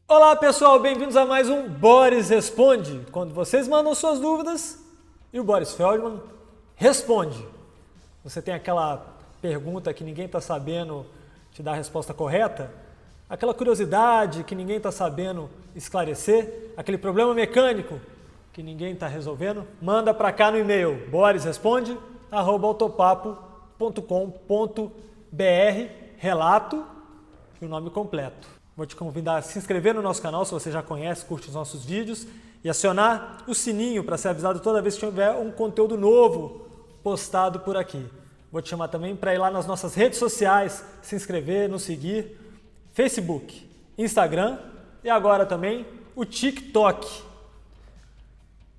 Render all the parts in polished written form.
Olá pessoal, bem-vindos a mais um Boris Responde, quando vocês mandam suas dúvidas e o Boris Feldman responde. Você tem aquela pergunta que ninguém está sabendo te dar a resposta correta, aquela curiosidade que ninguém está sabendo esclarecer, aquele problema mecânico que ninguém está resolvendo, manda para cá no e-mail borisresponde@autopapo.com.br, relato e o nome completo. Vou te convidar a se inscrever no nosso canal se você já conhece, curte os nossos vídeos e acionar o sininho para ser avisado toda vez que tiver um conteúdo novo postado por aqui. Vou te chamar também para ir lá nas nossas redes sociais, se inscrever, nos seguir, Facebook, Instagram e agora também o TikTok.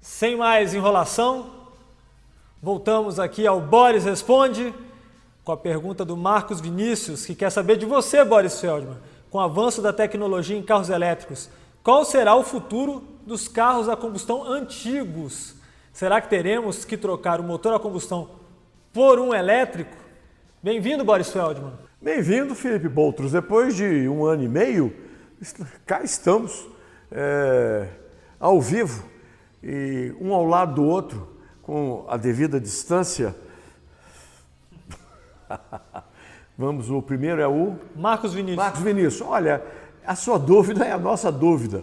Sem mais enrolação, voltamos aqui ao Boris Responde com a pergunta do Marcos Vinícius, que quer saber de você, Boris Feldman. Com o avanço da tecnologia em carros elétricos, qual será o futuro dos carros a combustão antigos? Será que teremos que trocar o motor a combustão por um elétrico? Bem-vindo, Boris Feldman. Bem-vindo, Felipe Boutros. Depois de 1 ano e meio, cá estamos, ao vivo, e um ao lado do outro, com a devida distância. Vamos, o primeiro é o... Marcos Vinícius. Marcos Vinícius, olha, a sua dúvida é a nossa dúvida.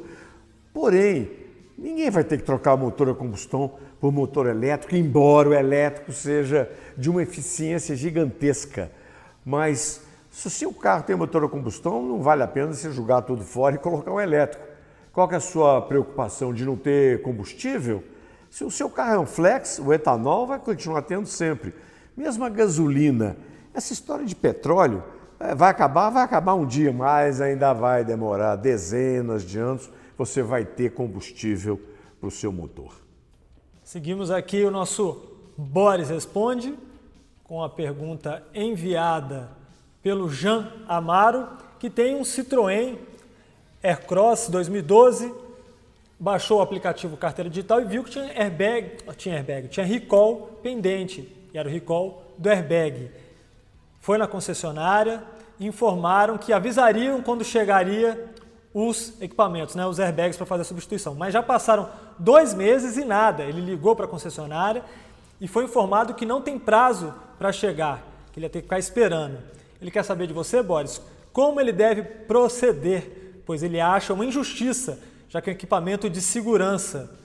Porém, ninguém vai ter que trocar o motor a combustão por motor elétrico, embora o elétrico seja de uma eficiência gigantesca. Mas se o seu carro tem motor a combustão, não vale a pena você jogar tudo fora e colocar um elétrico. Qual que é a sua preocupação de não ter combustível? Se o seu carro é um flex, o etanol vai continuar tendo sempre. Mesmo a gasolina. Essa história de petróleo vai acabar um dia, mas ainda vai demorar dezenas de anos. Você vai ter combustível para o seu motor. Seguimos aqui o nosso Boris Responde com a pergunta enviada pelo Jean Amaro, que tem um Citroën Aircross 2012, baixou o aplicativo Carteira Digital e viu que tinha recall pendente, e era o recall do airbag. Foi na concessionária, informaram que avisariam quando chegaria os equipamentos, os airbags para fazer a substituição. Mas já passaram 2 meses e nada. Ele ligou para a concessionária e foi informado que não tem prazo para chegar, que ele ia ter que ficar esperando. Ele quer saber de você, Boris, como ele deve proceder, pois ele acha uma injustiça, já que é um equipamento de segurança.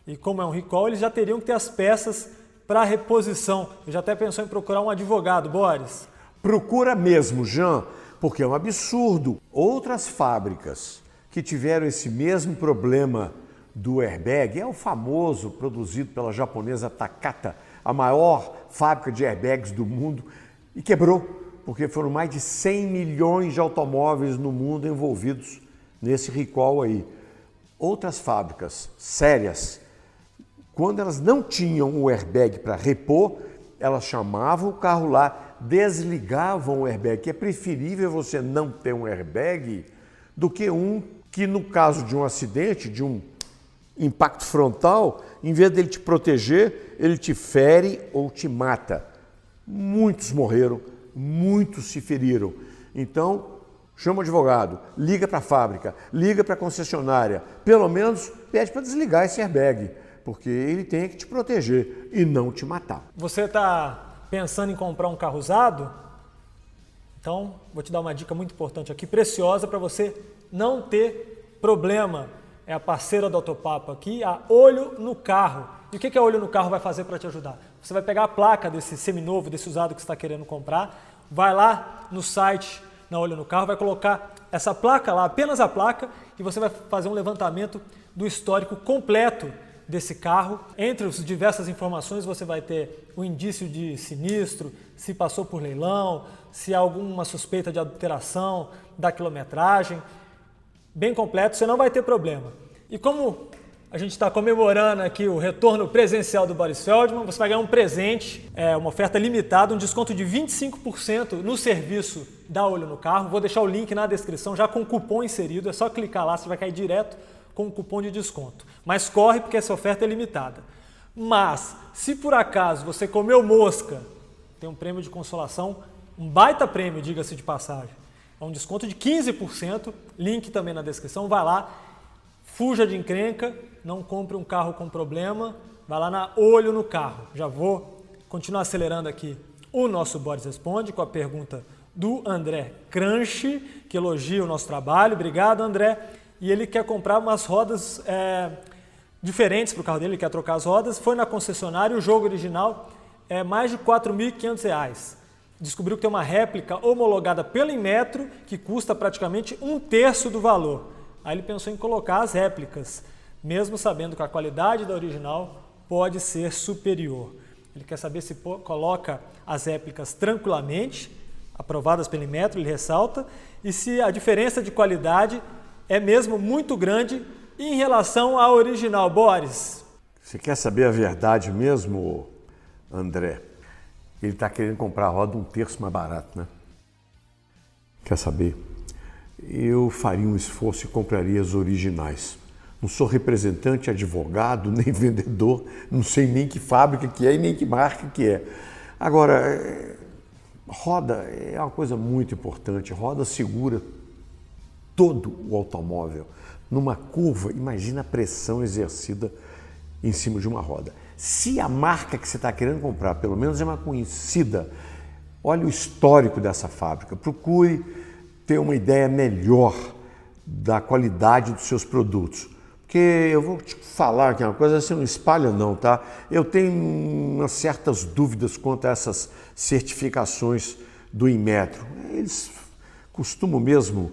E como é um recall, eles já teriam que ter as peças para reposição. Ele já até pensou em procurar um advogado, Boris. Procura mesmo, Jean, porque é um absurdo. Outras fábricas que tiveram esse mesmo problema do airbag, é o famoso produzido pela japonesa Takata, a maior fábrica de airbags do mundo, e quebrou, porque foram mais de 100 milhões de automóveis no mundo envolvidos nesse recall aí. Outras fábricas sérias, quando elas não tinham o airbag para repor, elas chamavam o carro lá, desligavam o airbag, que é preferível você não ter um airbag do que um que, no caso de um acidente, de um impacto frontal, em vez dele te proteger, ele te fere ou te mata. Muitos morreram, muitos se feriram. Então, chama o advogado, liga para a fábrica, liga para a concessionária, pelo menos pede para desligar esse airbag, porque ele tem que te proteger e não te matar. Você está pensando em comprar um carro usado? Então, vou te dar uma dica muito importante aqui, preciosa para você não ter problema. É a parceira do Autopapo aqui, a Olho no Carro. E o que a Olho no Carro vai fazer para te ajudar? Você vai pegar a placa desse seminovo, desse usado que você está querendo comprar, vai lá no site, na Olho no Carro, vai colocar essa placa lá, apenas a placa, e você vai fazer um levantamento do histórico completo desse carro. Entre as diversas informações você vai ter o indício de sinistro, se passou por leilão, se há alguma suspeita de adulteração da quilometragem. Bem completo, você não vai ter problema. E como a gente está comemorando aqui o retorno presencial do Boris Feldman, você vai ganhar um presente, uma oferta limitada, um desconto de 25% no serviço da Olho no Carro. Vou deixar o link na descrição já com o cupom inserido, é só clicar lá, você vai cair direto com o cupom de desconto. Mas corre porque essa oferta é limitada. Mas, se por acaso você comeu mosca, tem um prêmio de consolação, um baita prêmio, diga-se de passagem. é um desconto de 15%, link também na descrição, vai lá, fuja de encrenca, não compre um carro com problema, vai lá na Olho no Carro. Já vou continuar acelerando aqui o nosso Boris Responde com a pergunta do André Cranche, que elogia o nosso trabalho. Obrigado, André. E ele quer comprar umas rodas diferentes para o carro dele, ele quer trocar as rodas. Foi na concessionária, o jogo original é mais de R$ 4.500. Descobriu que tem uma réplica homologada pela Inmetro que custa praticamente 1/3 do valor. Aí ele pensou em colocar as réplicas, mesmo sabendo que a qualidade da original pode ser superior. Ele quer saber se coloca as réplicas tranquilamente, aprovadas pela Inmetro, ele ressalta, e se a diferença de qualidade é mesmo muito grande em relação à original. Boris? Você quer saber a verdade mesmo, André? Ele está querendo comprar a roda 1/3 mais barato, né? Quer saber? Eu faria um esforço e compraria as originais. Não sou representante, advogado, nem vendedor, não sei nem que fábrica que é e nem que marca que é. Agora, roda é uma coisa muito importante. Roda segura todo o automóvel. Numa curva, imagina a pressão exercida em cima de uma roda. Se a marca que você está querendo comprar, pelo menos é uma conhecida, olha o histórico dessa fábrica, procure ter uma ideia melhor da qualidade dos seus produtos. Porque eu vou te falar que uma coisa, você não espalha não, tá? Eu tenho umas certas dúvidas quanto a essas certificações do Inmetro. Eles costumam mesmo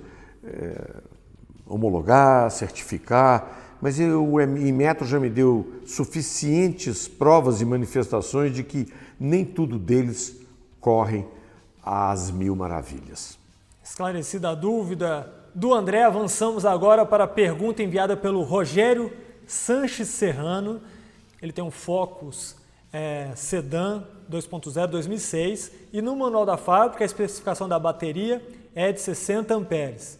homologar, certificar, mas o Inmetro já me deu suficientes provas e manifestações de que nem tudo deles correm às mil maravilhas. Esclarecida a dúvida do André, avançamos agora para a pergunta enviada pelo Rogério Sanches Serrano. Ele tem um Focus Sedan 2.0 2006 e no manual da fábrica a especificação da bateria é de 60 amperes.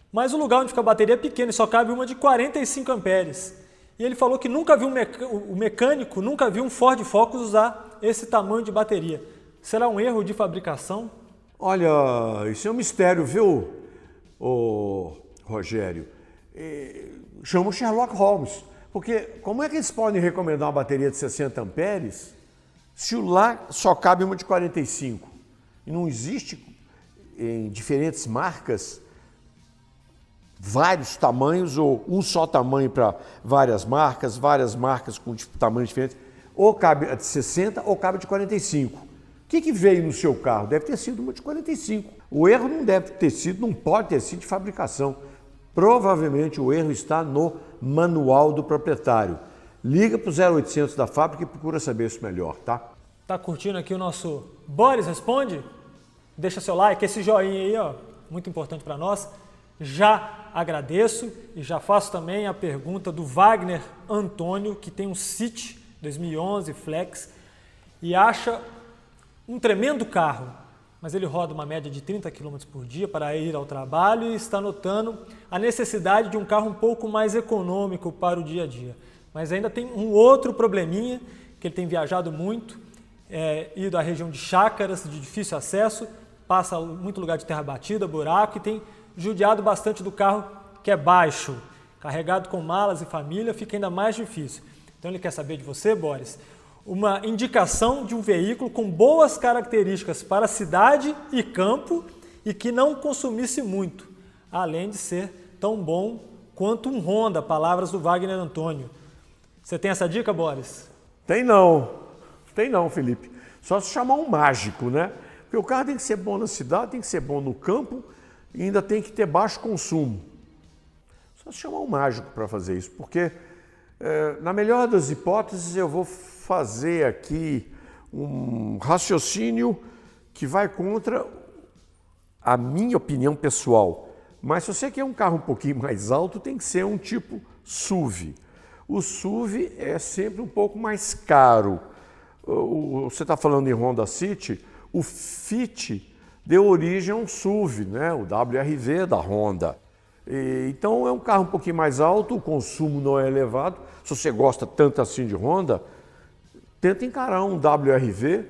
Mas o lugar onde fica a bateria é pequeno e só cabe uma de 45 amperes. E ele falou que nunca viu o mecânico, nunca viu um Ford Focus usar esse tamanho de bateria. Será um erro de fabricação? Olha, isso é um mistério, viu, Rogério? Chama o Sherlock Holmes. Porque como é que eles podem recomendar uma bateria de 60 amperes se lá só cabe uma de 45? E não existe em diferentes marcas vários tamanhos ou um só tamanho para várias marcas com tamanhos diferentes. Ou cabe a de 60 ou cabe a de 45. O que veio no seu carro? Deve ter sido uma de 45. O erro não deve ter sido, não pode ter sido de fabricação. Provavelmente o erro está no manual do proprietário. Liga para o 0800 da fábrica e procura saber isso melhor, tá? Tá curtindo aqui o nosso Boris Responde? Deixa seu like, esse joinha aí, ó, muito importante para nós. Já agradeço e já faço também a pergunta do Wagner Antônio, que tem um City 2011 Flex e acha um tremendo carro, mas ele roda uma média de 30 km por dia para ir ao trabalho e está notando a necessidade de um carro um pouco mais econômico para o dia a dia. Mas ainda tem um outro probleminha, que ele tem viajado muito, ido à região de chácaras, de difícil acesso, passa muito lugar de terra batida, buraco, e tem judiado bastante do carro, que é baixo. Carregado com malas e família, fica ainda mais difícil. Então ele quer saber de você, Boris, uma indicação de um veículo com boas características para cidade e campo e que não consumisse muito, além de ser tão bom quanto um Honda, palavras do Wagner Antônio. Você tem essa dica, Boris? Tem não, Felipe. Só se chamar um mágico, né? Porque o carro tem que ser bom na cidade, tem que ser bom no campo e ainda tem que ter baixo consumo. Só se chamar um mágico para fazer isso, porque na melhor das hipóteses eu vou fazer aqui um raciocínio que vai contra a minha opinião pessoal. Mas se você quer um carro um pouquinho mais alto, tem que ser um tipo SUV. O SUV é sempre um pouco mais caro. Você está falando em Honda City, o Fit deu origem a um SUV, né? O WRV da Honda. Então é um carro um pouquinho mais alto, o consumo não é elevado. Se você gosta tanto assim de Honda, tenta encarar um WRV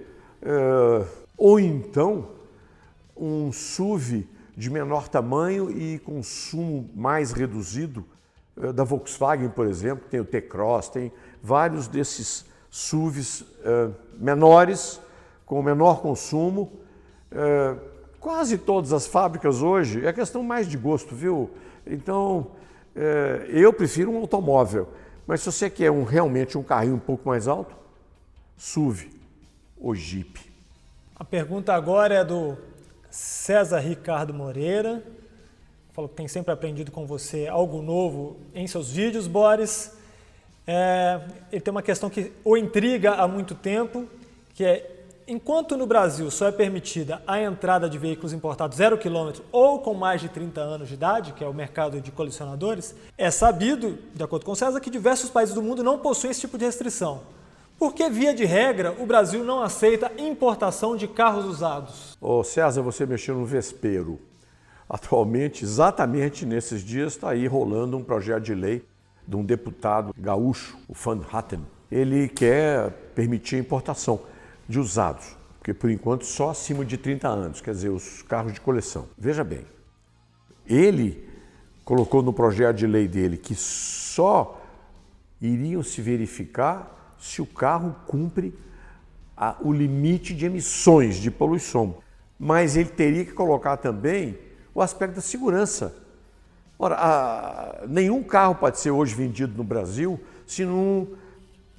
ou então um SUV de menor tamanho e consumo mais reduzido, da Volkswagen, por exemplo, tem o T-Cross, tem vários desses SUVs menores, com menor consumo. Quase todas as fábricas hoje, é questão mais de gosto, viu? Então, eu prefiro um automóvel, mas se você quer realmente um carrinho um pouco mais alto, SUV ou Jeep. A pergunta agora é do César Ricardo Moreira. Falou que tem sempre aprendido com você algo novo em seus vídeos, Boris. Ele tem uma questão que o intriga há muito tempo, que é: enquanto no Brasil só é permitida a entrada de veículos importados 0 km ou com mais de 30 anos de idade, que é o mercado de colecionadores, é sabido, de acordo com o César, que diversos países do mundo não possuem esse tipo de restrição. Por que, via de regra, o Brasil não aceita importação de carros usados? Ô César, você mexeu no vespeiro. Atualmente, exatamente nesses dias, está aí rolando um projeto de lei de um deputado gaúcho, o Van Hatten. Ele quer permitir a importação de usados, porque por enquanto só acima de 30 anos, quer dizer, os carros de coleção. Veja bem, ele colocou no projeto de lei dele que só iriam se verificar se o carro cumpre o limite de emissões de poluição. Mas ele teria que colocar também o aspecto da segurança. Ora, nenhum carro pode ser hoje vendido no Brasil se não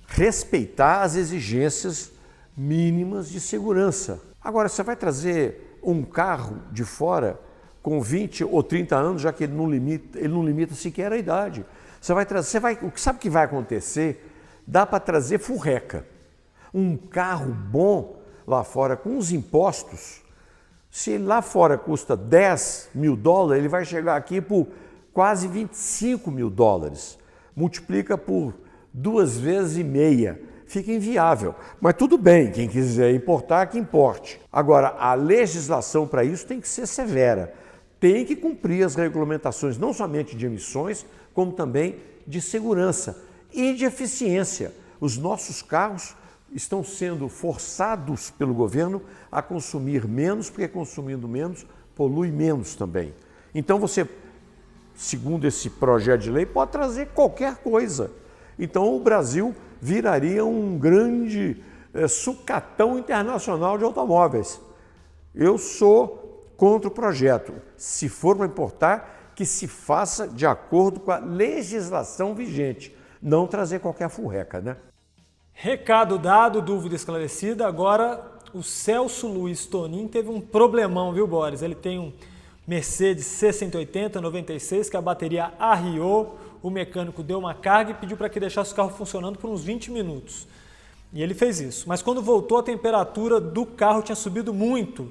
respeitar as exigências mínimas de segurança. Agora, você vai trazer um carro de fora com 20 ou 30 anos, já que ele não limita sequer a idade. Sabe o que vai acontecer? Dá para trazer furreca. Um carro bom lá fora, com os impostos, se ele lá fora custa 10 mil dólares, ele vai chegar aqui por quase 25 mil dólares. Multiplica por 2,5 vezes. Fica inviável. Mas tudo bem, quem quiser importar, que importe. Agora, a legislação para isso tem que ser severa. Tem que cumprir as regulamentações, não somente de emissões, como também de segurança e de eficiência. Os nossos carros estão sendo forçados pelo governo a consumir menos, porque consumindo menos, polui menos também. Então você, segundo esse projeto de lei, pode trazer qualquer coisa. Então o Brasil viraria um grande sucatão internacional de automóveis. Eu sou contra o projeto. Se for para importar, que se faça de acordo com a legislação vigente, não trazer qualquer furreca, né? Recado dado, dúvida esclarecida. Agora, o Celso Luiz Tonin teve um problemão, viu, Boris? Ele tem um Mercedes C180 96 que a bateria arriou, o mecânico deu uma carga e pediu para que deixasse o carro funcionando por uns 20 minutos. E ele fez isso. Mas quando voltou, a temperatura do carro tinha subido muito.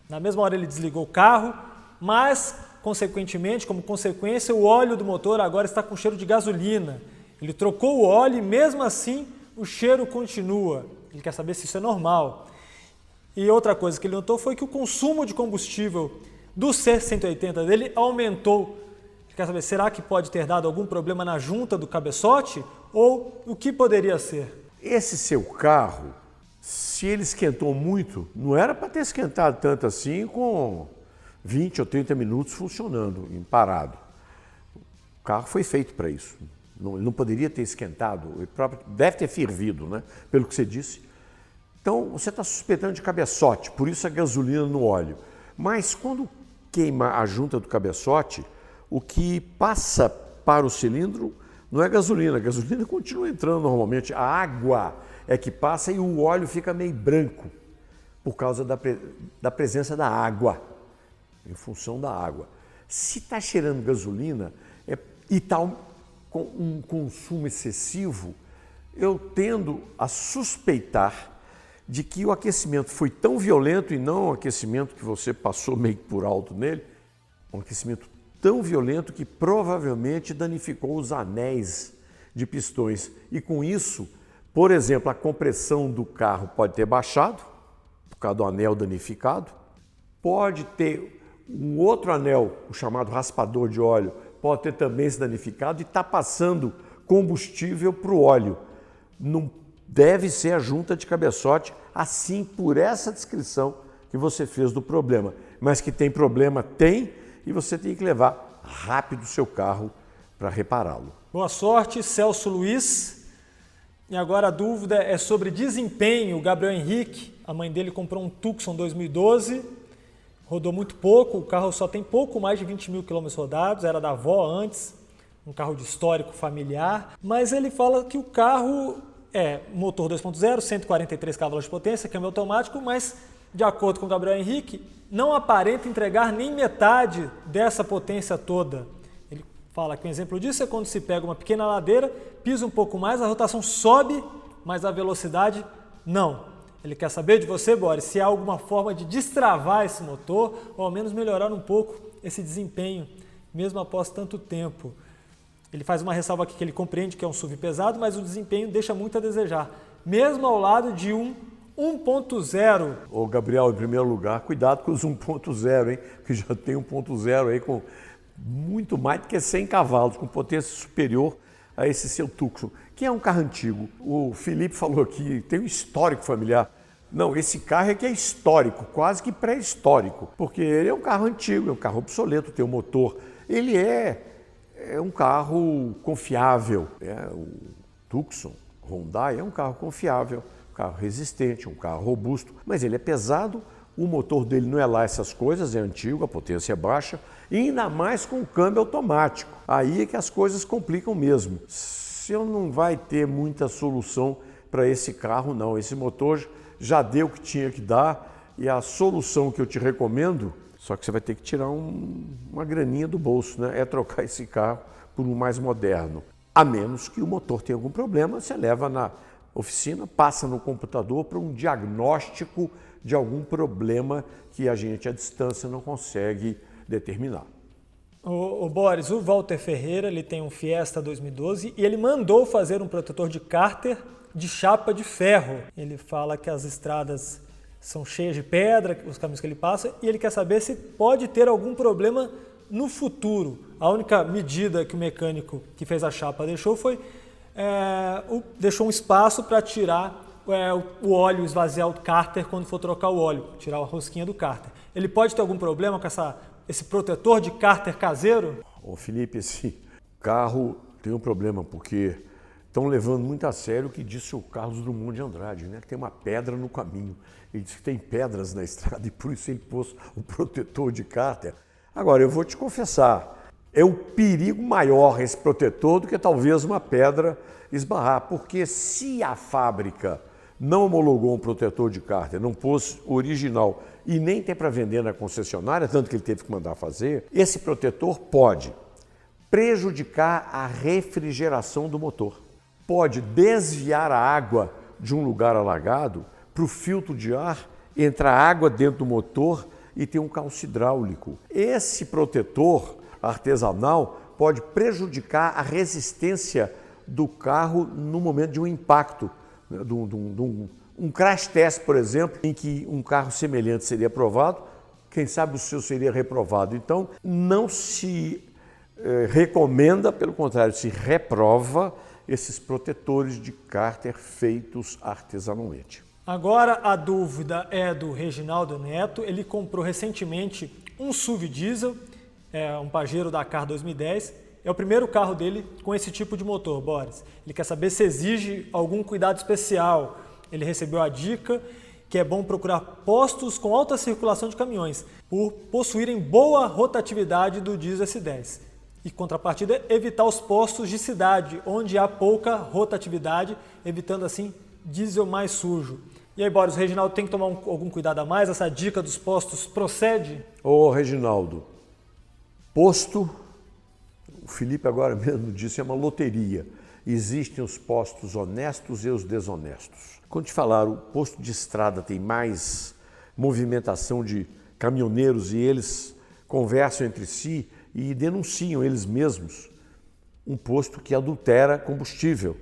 Na mesma hora ele desligou o carro, mas, consequentemente, como consequência, o óleo do motor agora está com cheiro de gasolina. Ele trocou o óleo e, mesmo assim, o cheiro continua. Ele quer saber se isso é normal. E outra coisa que ele notou foi que o consumo de combustível do C180 dele aumentou. Ele quer saber, será que pode ter dado algum problema na junta do cabeçote? Ou o que poderia ser? Esse seu carro, se ele esquentou muito, não era para ter esquentado tanto assim com 20 ou 30 minutos funcionando, parado. O carro foi feito para isso. Ele não poderia ter esquentado, ele deve ter fervido, né? Pelo que você disse. Então, você está suspeitando de cabeçote, por isso a gasolina no óleo. Mas quando queima a junta do cabeçote, o que passa para o cilindro não é gasolina, a gasolina continua entrando normalmente, a água é que passa e o óleo fica meio branco, por causa da presença da água, em função da água. Se está cheirando gasolina e está com um consumo excessivo, eu tendo a suspeitar de que o aquecimento foi tão violento, e não um aquecimento que você passou meio por alto nele, um aquecimento tão violento que provavelmente danificou os anéis de pistões. E com isso, por exemplo, a compressão do carro pode ter baixado, por causa do anel danificado, pode ter um outro anel, o chamado raspador de óleo, pode ter também se danificado e está passando combustível para o óleo. Não deve ser a junta de cabeçote, assim por essa descrição que você fez do problema. mas que tem problema, tem, e você tem que levar rápido o seu carro para repará-lo. Boa sorte, Celso Luiz. E agora a dúvida é sobre desempenho. O Gabriel Henrique, a mãe dele comprou um Tucson 2012, rodou muito pouco, o carro só tem pouco mais de 20 mil quilômetros rodados, era da avó antes, um carro de histórico familiar, mas ele fala que o carro é motor 2.0, 143 cavalos de potência, câmbio automático, mas de acordo com o Gabriel Henrique, não aparenta entregar nem metade dessa potência toda. Ele fala que um exemplo disso é quando se pega uma pequena ladeira, pisa um pouco mais, a rotação sobe, mas a velocidade não. Ele quer saber de você, Boris, se há alguma forma de destravar esse motor ou ao menos melhorar um pouco esse desempenho, mesmo após tanto tempo. Ele faz uma ressalva aqui que ele compreende que é um SUV pesado, mas o desempenho deixa muito a desejar, mesmo ao lado de um 1.0. Ô Gabriel, em primeiro lugar, cuidado com os 1.0, hein? Que já tem 1.0 aí com muito mais do que 100 cavalos, com potência superior a esse seu Tucson, que é um carro antigo. O Felipe falou aqui, tem um histórico familiar. Não, esse carro é que é histórico, quase que pré-histórico, porque ele é um carro antigo, é um carro obsoleto, tem um motor. Ele é um carro confiável. O Tucson, Hyundai, é um carro confiável, um carro resistente, um carro robusto, mas ele é pesado, o motor dele não é lá essas coisas, é antigo, a potência é baixa, e ainda mais com o câmbio automático. Aí é que as coisas complicam mesmo. Você não vai ter muita solução para esse carro, não. Esse motor já deu o que tinha que dar, e a solução que eu te recomendo, só que você vai ter que tirar uma graninha do bolso, né? É trocar esse carro por um mais moderno. A menos que o motor tenha algum problema, você leva na oficina, passa no computador para um diagnóstico de algum problema que a gente à distância não consegue determinar. O Boris, o Walter Ferreira, ele tem um Fiesta 2012 e ele mandou fazer um protetor de cárter de chapa de ferro. Ele fala que as estradas são cheias de pedra, os caminhos que ele passa, e ele quer saber se pode ter algum problema no futuro. A única medida que o mecânico que fez a chapa deixou foi deixou um espaço para tirar o óleo, esvaziar o cárter quando for trocar o óleo, tirar a rosquinha do cárter. Ele pode ter algum problema com esse protetor de cárter caseiro? Ô Felipe, esse carro tem um problema, porque estão levando muito a sério o que disse o Carlos Drummond de Andrade, né? Que tem uma pedra no caminho. Ele disse que tem pedras na estrada e por isso ele pôs o protetor de cárter. Agora, eu vou te confessar, é um perigo maior esse protetor do que talvez uma pedra esbarrar, porque se a fábrica não homologou um protetor de cárter, não pôs o original e nem tem para vender na concessionária, tanto que ele teve que mandar fazer, esse protetor pode prejudicar a refrigeração do motor, pode desviar a água de um lugar alagado para o filtro de ar, entrar água dentro do motor e ter um calço hidráulico. Esse protetor artesanal pode prejudicar a resistência do carro no momento de um impacto, né, um crash test, por exemplo, em que um carro semelhante seria aprovado, quem sabe o seu seria reprovado. Então, não se recomenda, pelo contrário, se reprova esses protetores de cárter feitos artesanalmente. Agora a dúvida é do Reginaldo Neto. Ele comprou recentemente um SUV diesel, um Pajero Dakar 2010. É o primeiro carro dele com esse tipo de motor, Boris. Ele quer saber se exige algum cuidado especial. Ele recebeu a dica que é bom procurar postos com alta circulação de caminhões, por possuírem boa rotatividade do diesel S10. E contrapartida, evitar os postos de cidade, onde há pouca rotatividade, evitando assim diesel mais sujo. E aí, Boris, o Reginaldo tem que tomar algum cuidado a mais? Essa dica dos postos procede? Ô, Reginaldo, posto, o Felipe agora mesmo disse, é uma loteria. Existem os postos honestos e os desonestos. Quando te falaram, o posto de estrada tem mais movimentação de caminhoneiros e eles conversam entre si e denunciam eles mesmos um posto que adultera combustível.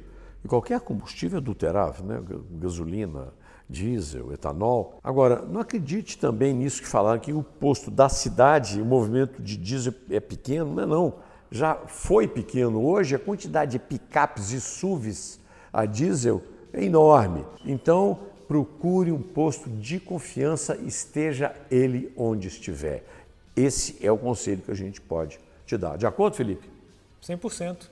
E qualquer combustível é adulterável, né? Gasolina, diesel, etanol. Agora, não acredite também nisso que falaram que o posto da cidade, o movimento de diesel é pequeno. Não é não. Já foi pequeno. Hoje a quantidade de picapes e SUVs a diesel é enorme. Então, procure um posto de confiança, esteja ele onde estiver. Esse é o conselho que a gente pode te dar. De acordo, Felipe? 100%.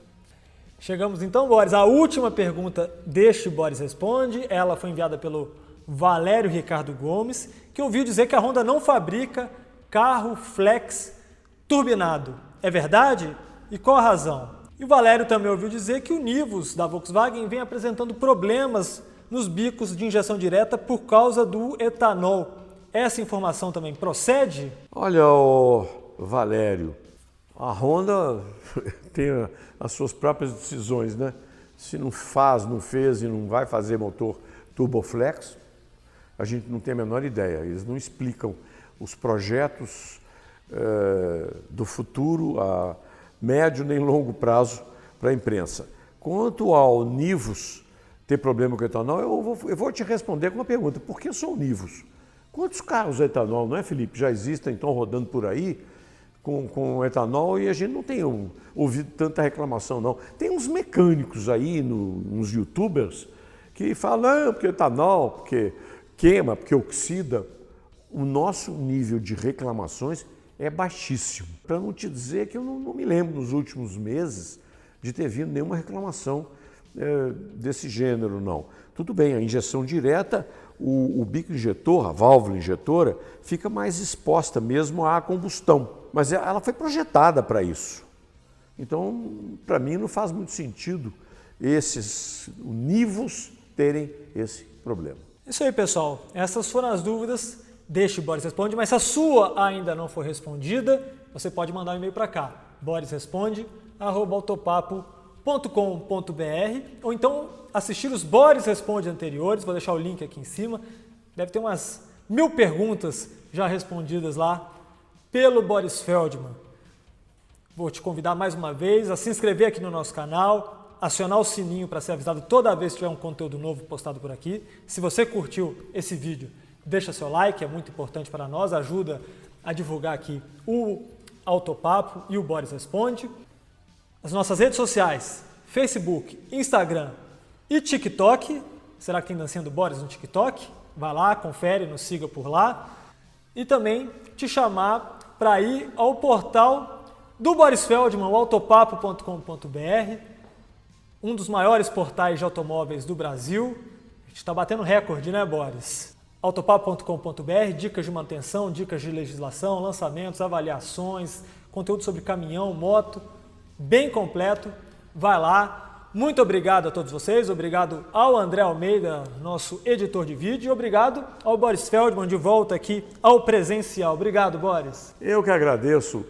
Chegamos então, Boris, à última pergunta deste Boris Responde. Ela foi enviada pelo Valério Ricardo Gomes, que ouviu dizer que a Honda não fabrica carro flex turbinado. É verdade? E qual a razão? E o Valério também ouviu dizer que o Nivus da Volkswagen vem apresentando problemas nos bicos de injeção direta por causa do etanol. Essa informação também procede? Olha, Valério, a Honda tem as suas próprias decisões, né? Se não faz, não fez e não vai fazer motor turboflex, a gente não tem a menor ideia. Eles não explicam os projetos do futuro a médio nem longo prazo para a imprensa. Quanto ao Nivus ter problema com etanol, eu vou te responder com uma pergunta. Por que só o Nivus? Quantos carros a etanol, não é, Felipe? Já existem, então, rodando por aí com etanol e a gente não tem ouvido tanta reclamação, não. Tem uns mecânicos aí, uns youtubers, que falam, porque etanol, porque queima, porque oxida. O nosso nível de reclamações é baixíssimo. Para não te dizer que eu não me lembro nos últimos meses de ter vindo nenhuma reclamação desse gênero, não. Tudo bem, a injeção direta, o bico injetor, a válvula injetora, fica mais exposta mesmo à combustão. Mas ela foi projetada para isso. Então, para mim, não faz muito sentido esses Nivus terem esse problema. Isso aí, pessoal. Essas foram as dúvidas deste Boris Responde, mas se a sua ainda não for respondida, você pode mandar um e-mail para cá, borisresponde@autopapo.com.br, ou então assistir os Boris Responde anteriores, vou deixar o link aqui em cima. Deve ter umas 1000 perguntas já respondidas lá pelo Boris Feldman. Vou te convidar mais uma vez a se inscrever aqui no nosso canal, acionar o sininho para ser avisado toda vez que tiver um conteúdo novo postado por aqui. Se você curtiu esse vídeo, deixa seu like, é muito importante para nós, ajuda a divulgar aqui o Autopapo e o Boris Responde. As nossas redes sociais, Facebook, Instagram e TikTok. Será que tem dancinha do Boris no TikTok? Vai lá, confere, nos siga por lá. E também te chamar para ir ao portal do Boris Feldman, o autopapo.com.br, um dos maiores portais de automóveis do Brasil. A gente está batendo recorde, né, Boris? autopapo.com.br, dicas de manutenção, dicas de legislação, lançamentos, avaliações, conteúdo sobre caminhão, moto, bem completo. Vai lá. Muito obrigado a todos vocês, obrigado ao André Almeida, nosso editor de vídeo, e obrigado ao Boris Feldman, de volta aqui ao presencial. Obrigado, Boris. Eu que agradeço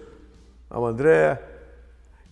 ao André,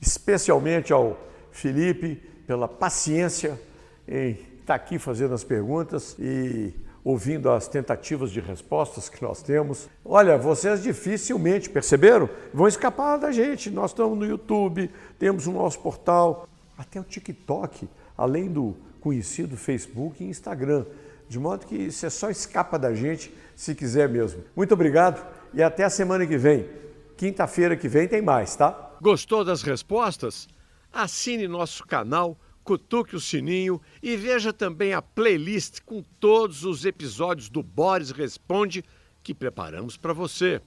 especialmente ao Felipe, pela paciência em estar aqui fazendo as perguntas e ouvindo as tentativas de respostas que nós temos. Olha, vocês dificilmente, perceberam? Vão escapar da gente. Nós estamos no YouTube, temos o nosso portal, até o TikTok, além do conhecido Facebook e Instagram. De modo que você só escapa da gente se quiser mesmo. Muito obrigado e até a semana que vem. Quinta-feira que vem tem mais, tá? Gostou das respostas? Assine nosso canal, cutuque o sininho e veja também a playlist com todos os episódios do Boris Responde que preparamos para você.